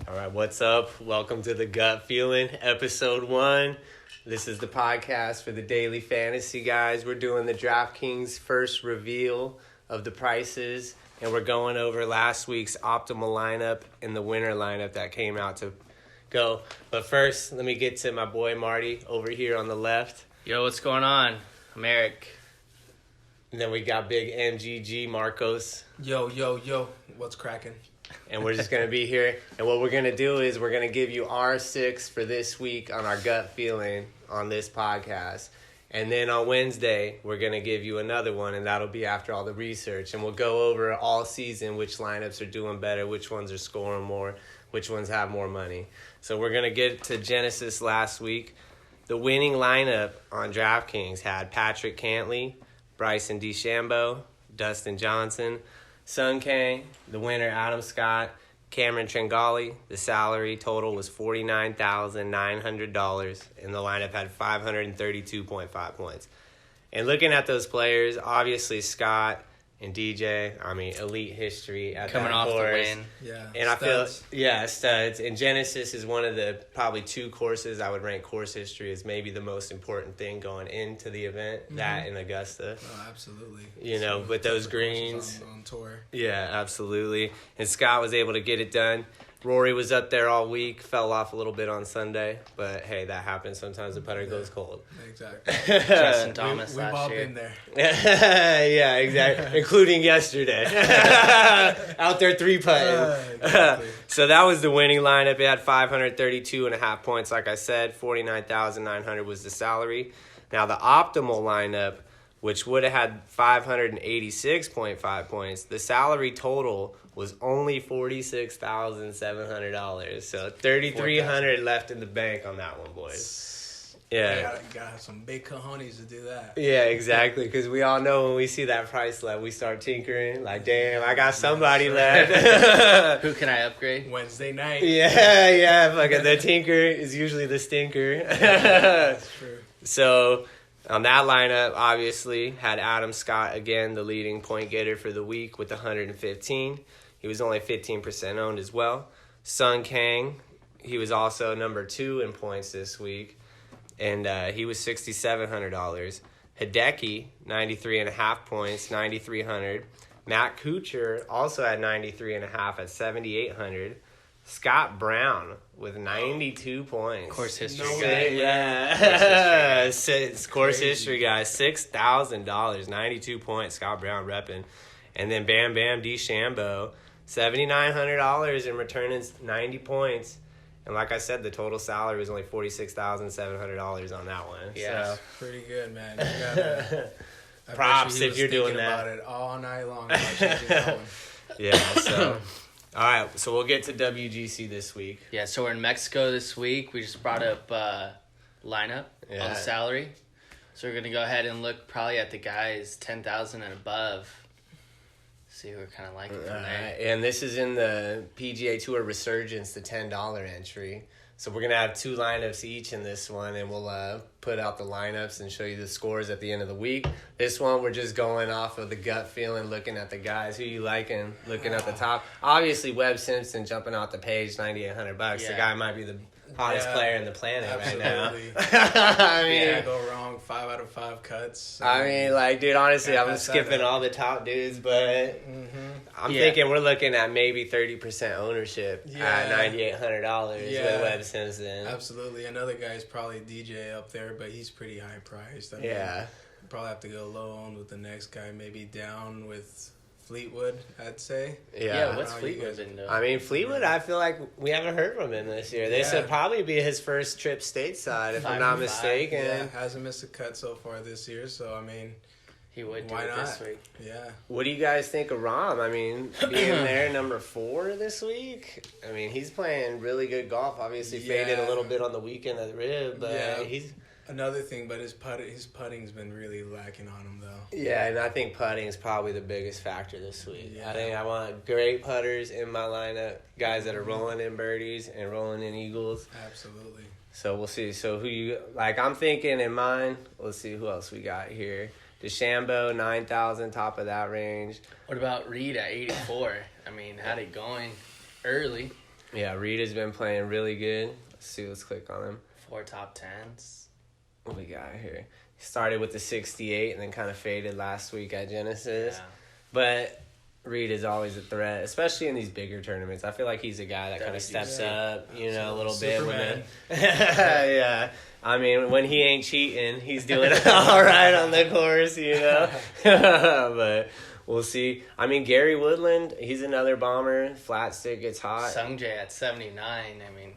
All right, what's up? Welcome to the Gut Feeling, episode 1. This is the podcast for the daily fantasy guys. We're doing the DraftKings first reveal of the prices, and we're going over last week's optimal lineup and the winner lineup that came out to go. But first, let me get to my boy Marty over here on the left. Yo, what's going on? I'm Eric. And then we got big MGG Marcos. Yo, what's cracking? And we're just going to be here. And what we're going to do is we're going to give you our 6 for this week on our gut feeling on this podcast. And then on Wednesday, we're going to give you another one, and that'll be after all the research. And we'll go over all season which lineups are doing better, which ones are scoring more, which ones have more money. So we're going to get to Genesis last week. The winning lineup on DraftKings had Patrick Cantley, Bryson DeChambeau, Dustin Johnson, Sung Kang, the winner Adam Scott, Cameron Tringali. The salary total was $49,900, and the lineup had 532.5 points. And looking at those players, obviously Scott and DJ, elite history at Coming that off course. the win. Yeah, And studs. I feel, studs. And Genesis is one of the probably 2 courses I would rank course history as maybe the most important thing going into the event, that and Augusta. Oh, absolutely. You know, with those greens. on tour. Yeah, absolutely. And Scott was able to get it done. Rory was up there all week, fell off a little bit on Sunday, but hey, that happens. Sometimes the putter goes cold. Exactly. Justin Thomas We've all last year. been there. Yeah, exactly. Including yesterday. Out there 3-putting. Exactly. So that was the winning lineup. It had 532.5 points, like I said. 49,900 was the salary. Now the optimal lineup, which would have had 586.5 points, the salary total was only $46,700. So $3,300 left in the bank on that one, boys. Yeah. You gotta have some big cojones to do that. Yeah, exactly. Because we all know when we see that price left, we start tinkering. Like, damn, I got somebody left. Who can I upgrade? Wednesday night. Yeah. Fucking the tinker is usually the stinker. That's true. So on that lineup, obviously, had Adam Scott again, the leading point getter for the week with 115. He was only 15% owned as well. Sung Kang, he was also number 2 in points this week, and he was $6,700. Hideki, 93.5 points, 9,300. Matt Kuchar also had 93.5 at 7,800. Scott Brown with 92 points. Course history No guy. way. Yeah. Course Crazy. history, guys. $6,000. 92 points. Scott Brown repping. And then Bam Bam DeChambeau, $7,900 and returning 90 points. And like I said, the total salary was only $46,700 on that one. Yeah. So, Pretty good, man. You gotta, I Props bet you he if was you're doing thinking that. about it all night long about changing that one. yeah. So, all right. So we'll get to WGC this week. Yeah, so we're in Mexico this week. We just brought up lineup on Yeah. the salary. So we're going to go ahead and look probably at the guys 10,000 and above. See who we're kind of liking from there. And this is in the PGA Tour Resurgence, the $10 entry. So we're going to have 2 lineups each in this one, and we'll put out the lineups and show you the scores at the end of the week. This one, we're just going off of the gut feeling, looking at the guys. Who you liking, looking at the top. Obviously, Webb Simpson jumping off the page, $9,800. Yeah. The guy might be the hottest Yeah, player in the planet right now. absolutely. I mean, Can't go wrong. 5 out of 5 cuts. dude, honestly, Yeah, I'm that's skipping that. all the top dudes, but I'm Yeah. thinking we're looking at maybe 30% ownership at Yeah. $9,800 Yeah. with Webb Simpson. Absolutely. Another guy's probably DJ up there, but he's pretty high priced. I mean, Yeah. probably have to go low on with the next guy, maybe down with Fleetwood, I'd say. Yeah, Yeah. what's How you Fleetwood guys- been doing? I mean, Fleetwood, I feel like we haven't heard from him this year. This Yeah. would probably be his first trip stateside, if I'm 5 not and 5. mistaken. Yeah, hasn't missed a cut so far this year, so I mean, he would do why it this not? week. Yeah. What do you guys think of Rahm? I mean, being there number 4 this week. I mean, he's playing really good golf. Obviously, faded a Yeah. little bit on the weekend at the Rib, but Yeah. he's... Another thing, but his putting's been really lacking on him, though. Yeah, and I think putting is probably the biggest factor this week. Yeah. I think I want great putters in my lineup, guys that are rolling in birdies and rolling in eagles. Absolutely. So we'll see. So who you like? I'm thinking in mine. Let's see who else we got here. DeChambeau, 9,000, top of that range. What about Reed at 84? I mean, had it going early. Yeah, Reed has been playing really good. Let's click on him. 4 top 10s. What we got here? He started with the 68 and then kind of faded last week at Genesis. Yeah. But Reed is always a threat, especially in these bigger tournaments. I feel like he's a guy that kind of steps up, a little bit. Yeah. I mean, when he ain't cheating, he's doing all right on the course, But we'll see. I mean, Gary Woodland, he's another bomber. Flat stick gets hot. Sungjae at 79. I mean,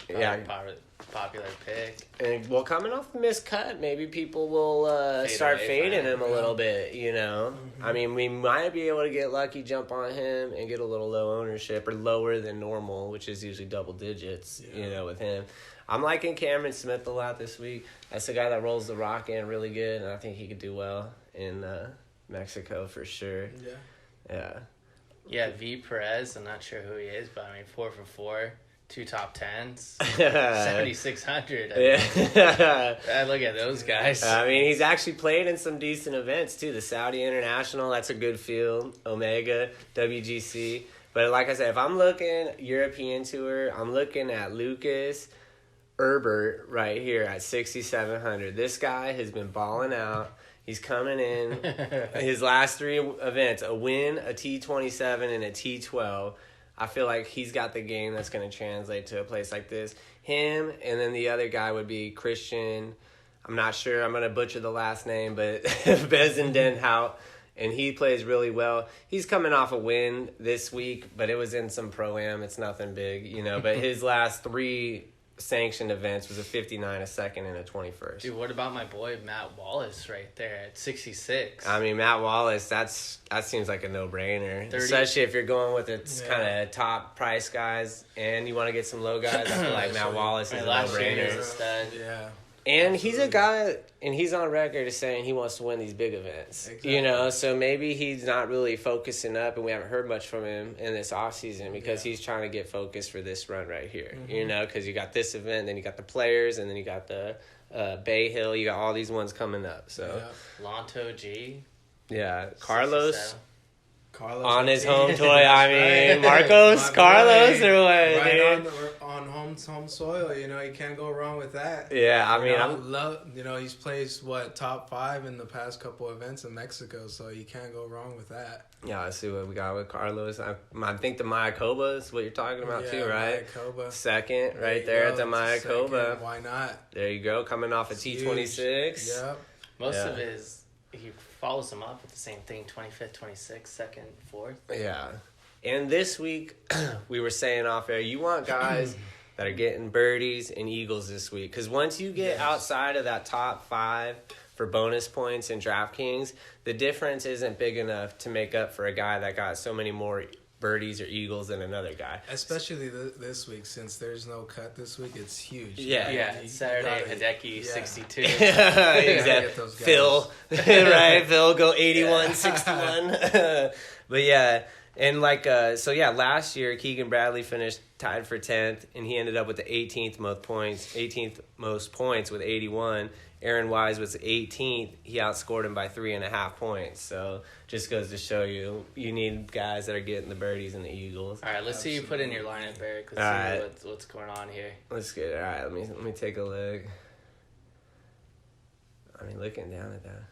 popular pick. And coming off the missed cut, maybe people will start fading him a little bit, Mm-hmm. I mean, we might be able to get lucky, jump on him, and get a little low ownership, or lower than normal, which is usually double digits, with him. I'm liking Cameron Smith a lot this week. That's the guy that rolls the rock in really good, and I think he could do well in Mexico for sure. Yeah. Yeah, V. Perez, I'm not sure who he is, but I mean, 4 for 4. 2 top 10s, 7,600. I look at those guys. I mean, he's actually played in some decent events too. The Saudi International, that's a good field. Omega, WGC. But like I said, if I'm looking European Tour, I'm looking at Lucas Herbert right here at 6,700. This guy has been balling out. He's coming in. His last 3 events, a win, a T27, and a T12. I feel like he's got the game that's going to translate to a place like this. Him, and then the other guy would be Christian. I'm not sure. I'm going to butcher the last name, but Bezendenhout. And he plays really well. He's coming off a win this week, but it was in some Pro-Am. It's nothing big, But his last 3 sanctioned events was a 59, a second, and a 21st. Dude, what about my boy Matt Wallace right there at 66? I mean, Matt Wallace, that seems like a no-brainer. 30. Especially if you're going with its kind of top price guys and you want to get some low guys. I feel like Matt Wallace is a no-brainer. Yeah. And he's a guy, and he's on record as saying he wants to win these big events. Exactly. So maybe he's not really focusing up, and we haven't heard much from him in this offseason because he's trying to get focused for this run right here. Because you got this event, then you got the players, and then you got the Bay Hill. You got all these ones coming up. So Lanto G. Yeah, Carlos on his home toy. I mean, Marcos, Carlos, or what? Right on home soil. You can't go wrong with that. Yeah, I mean, I love. He's placed top 5 in the past couple events in Mexico, so you can't go wrong with that. Yeah, I see what we got with Carlos. I think the Mayakoba is what you're talking about too, right? Mayakoba. Second, right there at the Mayakoba. Why not? There you go, coming off a T26. Yep. Most of he follows them up with the same thing, 25th, 26th, 2nd, 4th. Yeah. And this week, we were saying off air, you want guys that are getting birdies and eagles this week. Because once you get outside of that top 5 for bonus points in DraftKings, the difference isn't big enough to make up for a guy that got so many more birdies or eagles than another guy. Especially this week, since there's no cut this week, it's huge. Yeah. Saturday, Hideki, 62. Exactly. Phil, right? Phil, go 81, 61. But yeah, and last year, Keegan Bradley finished tied for 10th, and he ended up with the 18th most points with 81. Aaron Wise was 18th. He outscored him by 3.5 points. So just goes to show you need guys that are getting the birdies and the eagles. All right, let's see you put in your lineup, Eric. Let's see what's going on here. Let's get it. All right, let me take a look. I mean, looking down at that,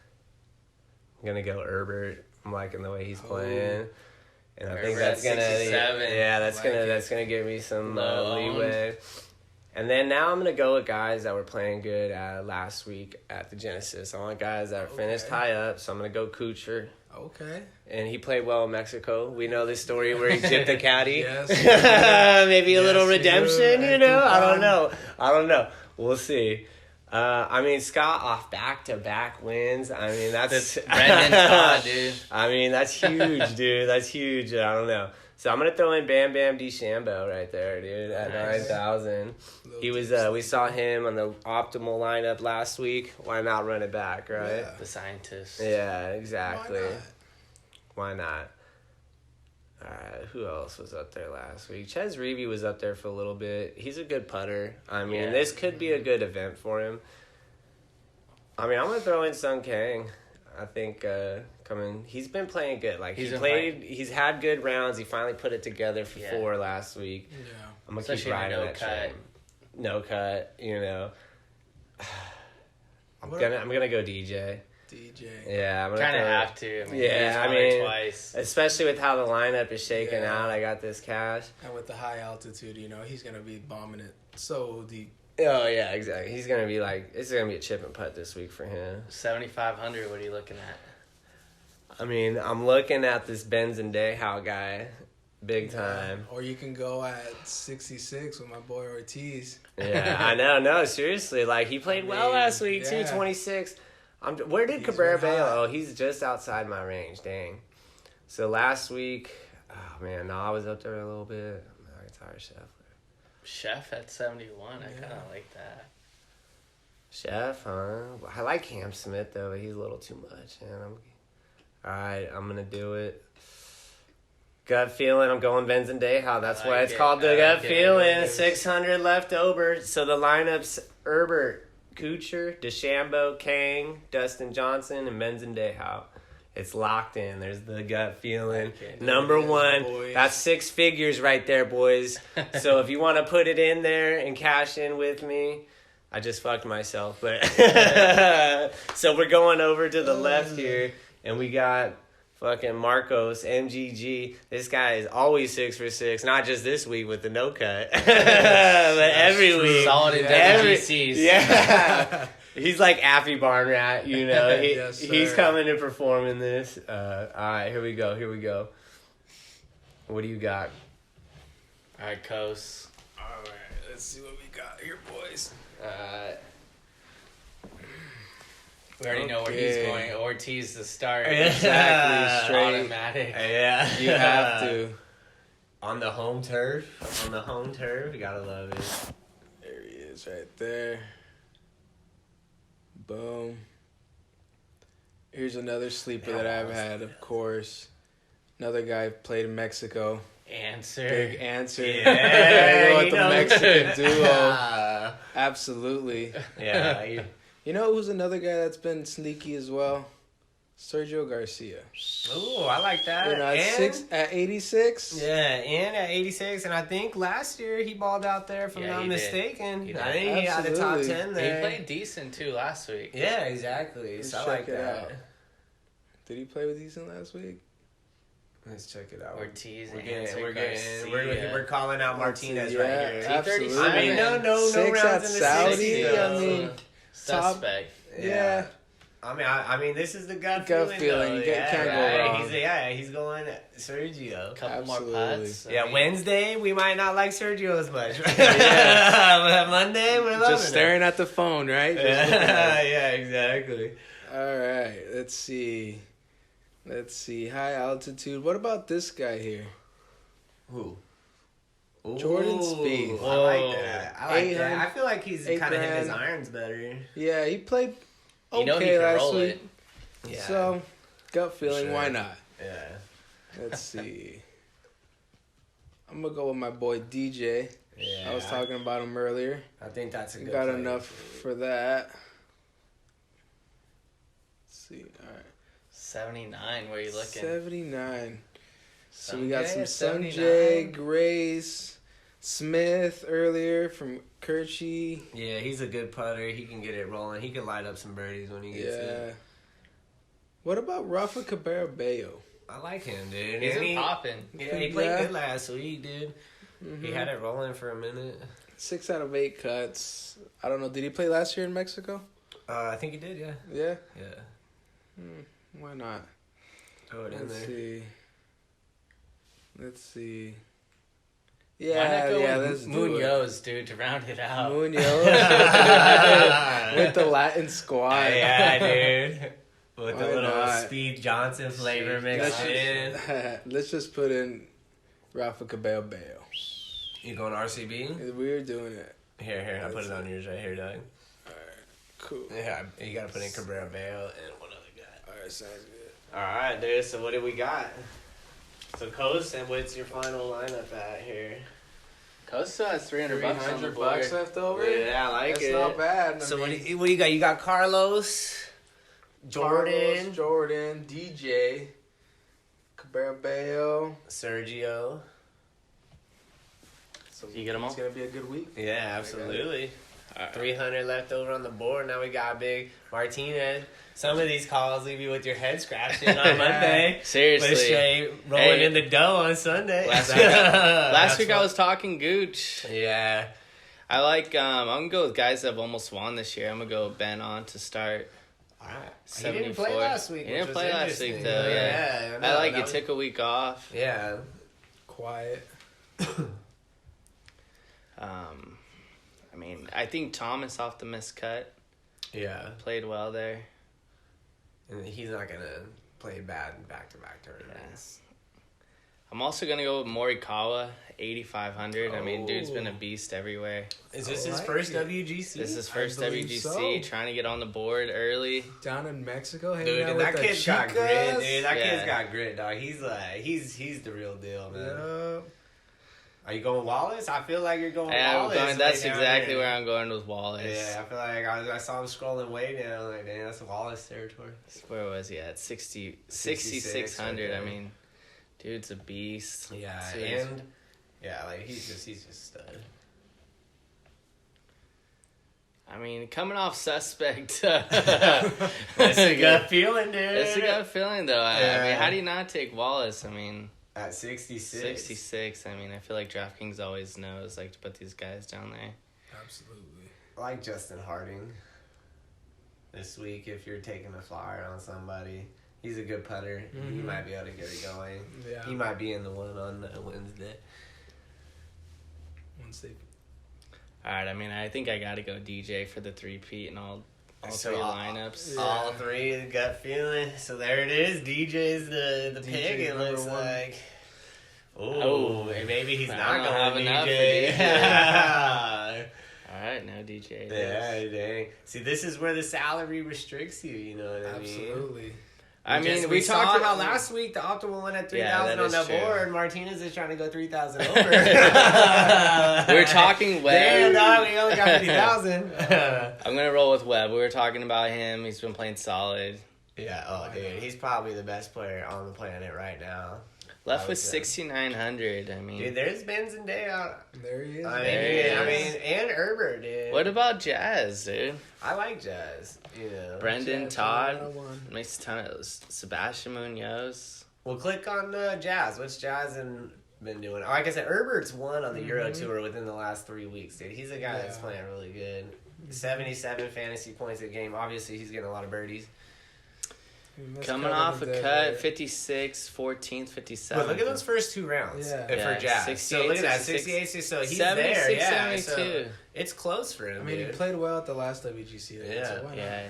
I'm gonna go Herbert. I'm liking the way he's playing, and I think that's gonna 67. That's gonna give me some leeway. And then now I'm going to go with guys that were playing good last week at the Genesis. I want guys that finished high up, so I'm going to go Kuchar. Okay. And he played well in Mexico. We know this story where he gypped the caddy. Yes. Maybe a little redemption, I don't know. We'll see. I mean, Scott off back-to-back wins. I mean, that's Brendan Scott, dude. I mean, that's huge, dude. That's huge. I don't know. So I'm gonna throw in Bam Bam DeChambeau right there, dude, at 9,000. He was we saw him on the optimal lineup last week. Why not run it back, right? Yeah. The scientist. Yeah, exactly. Why not? All right, who else was up there last week? Ches Reavie was up there for a little bit. He's a good putter. I mean, this could be a good event for him. I mean, I'm gonna throw in Sung Kang. I think coming. He's been playing good. Like He's he's had good rounds. He finally put it together for 4 last week. Yeah. I'm gonna Especially keep riding no that cut. train. No cut, I'm gonna go DJ. DJ. Yeah, I'm gonna Kind of have to. I mean, Yeah, he's I mean, twice. especially with how the lineup is shaking Yeah. out. I got this cash. And with the high altitude, he's gonna be bombing it so deep. Oh yeah, exactly. He's gonna be like, it's gonna be a chip and putt this week for him. 7,500. What are you looking at? I mean, I'm looking at this Benzendejo guy, big time. Or you can go at 66 with my boy Ortiz. Yeah, I know. No, seriously, like he played well last week too. yeah. 26. Where did He's Cabrera been bail? hot. Oh, he's just outside my range. Dang. So last week, oh man, no, I was up there a little bit. I'm not tired, Chef. Chef at 71. I Yeah. kind of like that. Chef, huh? I like Cam Smith though, but he's a little too much. And all right, I'm gonna do it. Gut feeling, I'm going Benzendejo. That's why it's called the gut feeling. 600 left over. So the lineups: Herbert, Kuchar, DeChambeau, Kang, Dustin Johnson, and Benzendejo. It's locked in. There's the gut feeling. Okay. Number There it is, one. boys. That's 6 figures right there, boys. So if you want to put it in there and cash in with me, I just fucked myself. But so we're going over to the left here, and we got fucking Marcos, MGG. This guy is always 6 for 6, not just this week with the no cut, but every week. Solid in Every- WGCs. Yeah. He's like Affy Barn Rat, Yes, he's sir. coming to perform in this. All right, here we go. What do you got? All right, Coase. All right, let's see what we got here, boys. We already know where he's Okay. going. Ortiz to start. Exactly, straight. Automatic. Yeah. You have to. On the home turf. You gotta love it. There he is, right there. Boom. Here's another sleeper that I've had, of course. Another guy played in Mexico. Answer. Big answer. Yeah, Go with you the know. Mexican duo. Yeah. Absolutely. Yeah. You know who's another guy that's been sneaky as well? Sergio Garcia. Ooh, I like that. At 86. Yeah, and at 86, and I think last year he balled out there, if I'm Yeah, not he did. mistaken. He did. I think he had the top Absolutely. 10 He there. played decent too last week. Yeah, exactly. Let's So I check like it that. out. Did he play with decent last week? Let's check it out. Ortiz, We're Answer, getting, Garcia. we're calling out Martinez Yeah, right here. absolutely. I mean, no 6 rounds at in the Saudi, 60s, I though. mean, Suspect. Yeah. I mean, this is the gut Gut feeling. feeling. Though. You can't go right? wrong. He's going Sergio. Couple more Absolutely. putts. I Yeah, mean, Wednesday we might not like Sergio as much. Yeah. But Monday we're loving Just staring at the phone, right? it. Just looking at it. Yeah, exactly. All right. Let's see. High altitude. What about this guy here? Who? Jordan Spieth. I like that. I like that. 800 I feel like he's $8 kind of hitting his grand. irons better. Yeah, he played okay you know he can last roll week. it. Yeah. So, gut feeling, Sure. why not? Yeah. Let's see. I'm going to go with my boy DJ. Yeah. I was talking about him earlier. I think that's a good Got play. enough for that. Let's see. All right. 79. Where you looking? 79. So we Sanjay got some at Sanjay, 79? Grace, Smith earlier from Kirchie. Yeah, he's a good putter. He can get it rolling. He can light up some birdies when he gets Yeah. it. What about Rafa Cabrera Bello? I like him, dude. He's And been popping. Yeah, he played Yeah. good last week, dude. He had it rolling for a minute. 6 out of 8 cuts. I don't know. Did he play last year in Mexico? I think he did, yeah. Yeah. Yeah. Why not? Throw it in Let's there. see. Let's see. Why Yeah, not go yeah. with Let's do it. Munoz, dude, to round it out? Munoz with the Latin squad. Yeah, dude. With the Why little not? Speed Johnson flavor mixed in. Let's just put in Rafa Cabrera Bello. You going RCB? We're doing it. Here, I put it on yours right here, Doug. Cool. Yeah, you gotta put in Cabrera Bale and one other guy. All right, sounds good. Alright, dude, so what do we got? So, Coast, and what's your final lineup at here? Costa has 300 bucks on the board. $300 left over. Yeah, I like That's it. not bad. So, what do you got? You got Carlos, Jordan, DJ, Cabello, Sergio. So you get them all? It's gonna be a good week. Yeah, absolutely. Right. 300 left over on the board. Now we got big Martinez. Some of these calls leave you with your head scratching on Monday. Seriously. But straight rolling in the dough on Sunday. Last week I was talking Gooch. Yeah. I like, I'm going to go with guys that have almost won this year. I'm going to go with Ben on to start. All right. He 74. didn't play last week. He didn't play last week, though, yeah. no, I like it. was- Took a week off. Yeah. Quiet. I mean, I think Thomas off the miscut Yeah. played well there. And he's not going to play bad in back-to-back tournaments. I'm also going to go with Morikawa, 8,500. I mean, dude's been a Oh. beast everywhere. Is this I his like first it. WGC? This is his first believe WGC, so. trying to get on the board early. Down in Mexico, hanging Dude, out and with that the kid's got chicas. grit, dude. That Yeah. kid's got grit, dog. He's like, he's the real deal, man. Yeah. Are you going Wallace? I feel like you're going Yeah, Wallace. that's way down exactly there. where I'm going with Wallace. Yeah, I feel like I saw him scrolling way down. Like, damn, that's Wallace territory. Where was he at? 6,600. I okay. mean, dude's a beast. Yeah, So and yeah, like he's just stud. I mean, coming off suspect. That's a good feeling, dude. It's a good feeling, though. I Yeah. mean, how do you not take Wallace? I mean, At 66. 66. I mean, I feel like DraftKings always knows like to put these guys down there. Absolutely. I like Justin Harding this week if you're taking a flyer on somebody. He's a good putter. He Mhm. might be able to get it going. Yeah. He might be in the one on Wednesday. Once they All right. I mean, I think I got to go DJ for the 3-peat and all So, three lineups. Yeah. All three, the gut feeling. So there it is. DJ's the DJ's pick. It number looks one. like. Oh. And maybe he's I not don't going have to enough for DJ. DJ. All right, no DJ. it Yeah, is. dang. See, this is where the salary restricts you. You know what I mean? absolutely. I mean, we saw talked about last week the optimal one at 3,000 that on the is true. board. Martinez is trying to go 3,000 over. We're talking Webb. Damn, dog, we only got 50,000. I'm gonna roll with Webb. We were talking about him. He's been playing solid. Yeah, oh, dude, he's probably the best player on the planet right now. Left I with would say. 6,900. I mean, Dude, there's Benz and Day out. There he is. There he is. And Herbert, dude. what about Jazz, dude? I like Jazz. You know. Brendan Jazz Todd 101. makes a ton of Sebastian Munoz. Well, click on Jazz. What's Jazz been doing? Like I said, Herbert's won on the Euro Tour within the last 3 weeks, dude. He's a guy that's Yeah. playing really good. 77 fantasy points a game. Obviously, he's getting a lot of birdies. Coming off a cut, 56, 14th, 57. But look at those first two rounds Yeah. for Jazz. 68, So look at that, 66, 68. So he's 76, there, yeah. 72. So it's close for him, I mean, he dude. played well at the last WGC. Though, Yeah. so why not? Yeah.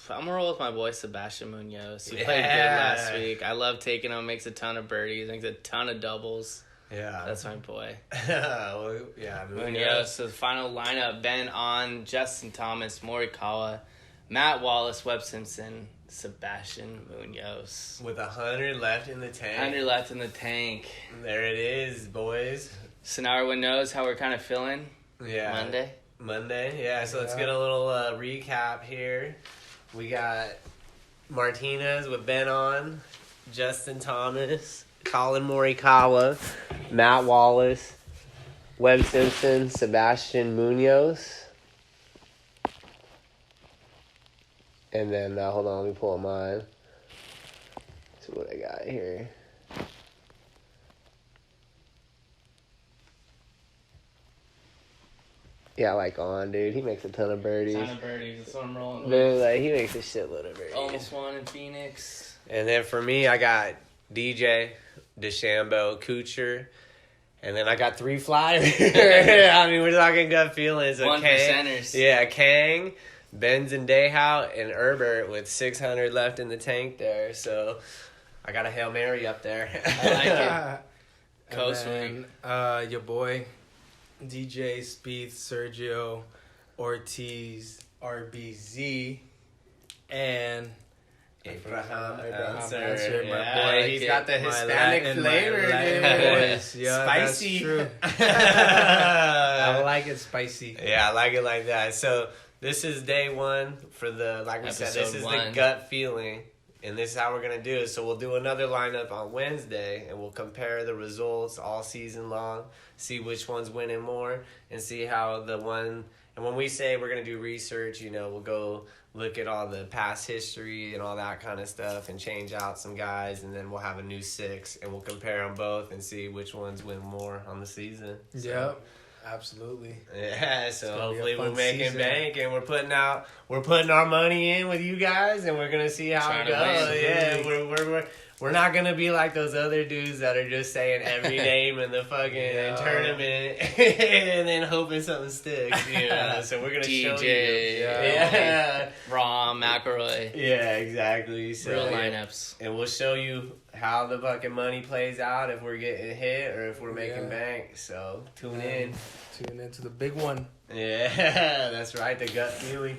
I'm gonna roll with my boy Sebastian Munoz. He played good Yeah. last week. I love taking him. Makes a ton of birdies. Makes a ton of doubles. Yeah. That's my boy. Well, yeah, Munoz. So the final lineup: Ben on, Justin Thomas, Morikawa, Matt Wallace, Webb Simpson, Sebastian Munoz. With 100 left in the tank. 100 left in the tank. There it is, boys. So now everyone knows how we're kind of feeling Yeah. Monday. Yeah, so let's Yeah. get a little recap here. We got Martinez with Ben on, Justin Thomas, Colin Morikawa, Matt Wallace, Webb Simpson, Sebastian Munoz. And then, hold on, let me pull up mine. See what I got here. Yeah, I like On, dude. He makes a ton of birdies. Ton of birdies. That's what I'm rolling with. Dude, like, he makes a shitload of birdies. Almost won in Phoenix. And then for me, I got DJ, DeChambeau, Kuchar. And then I got 3 flyers. I mean, we're talking gut feelings. So One percenters. Yeah, Kang, Benz and Dayhout, and Herbert with 600 left in the tank there. So I got a Hail Mary up there. I like it. And Coast then, your boy, DJ, Spieth, Sergio, Ortiz, RBZ, and Abraham Abraham Ancer. Ancer, my Yeah, boy. he's got the My Hispanic Latin- my flavor, Latin dude. boys. Yeah, Spicy. that's true. I like it spicy. Yeah, I like it like that. So this is day one for the, like we said, this is the gut feeling. And this is how we're going to do it. So we'll do another lineup on Wednesday, and we'll compare the results all season long, see which one's winning more, and see how the one... And when we say we're going to do research, we'll go look at all the past history and all that kind of stuff and change out some guys, and then we'll have a new 6, and we'll compare them both and see which ones win more on the season. So. Yep. Absolutely. Yeah, so hopefully we're making bank and we're putting our money in with you guys, and we're gonna see how it goes. Yeah, we're not gonna be like those other dudes that are just saying every name in the fucking tournament and then hoping something sticks. So we're gonna DJ, show you. Rahm, McIlroy. Yeah, exactly. So, real lineups, and we'll show you how the fucking money plays out, if we're getting hit or if we're making bank. So tune in. Tune into the big one. Yeah, that's right. The gut feeling.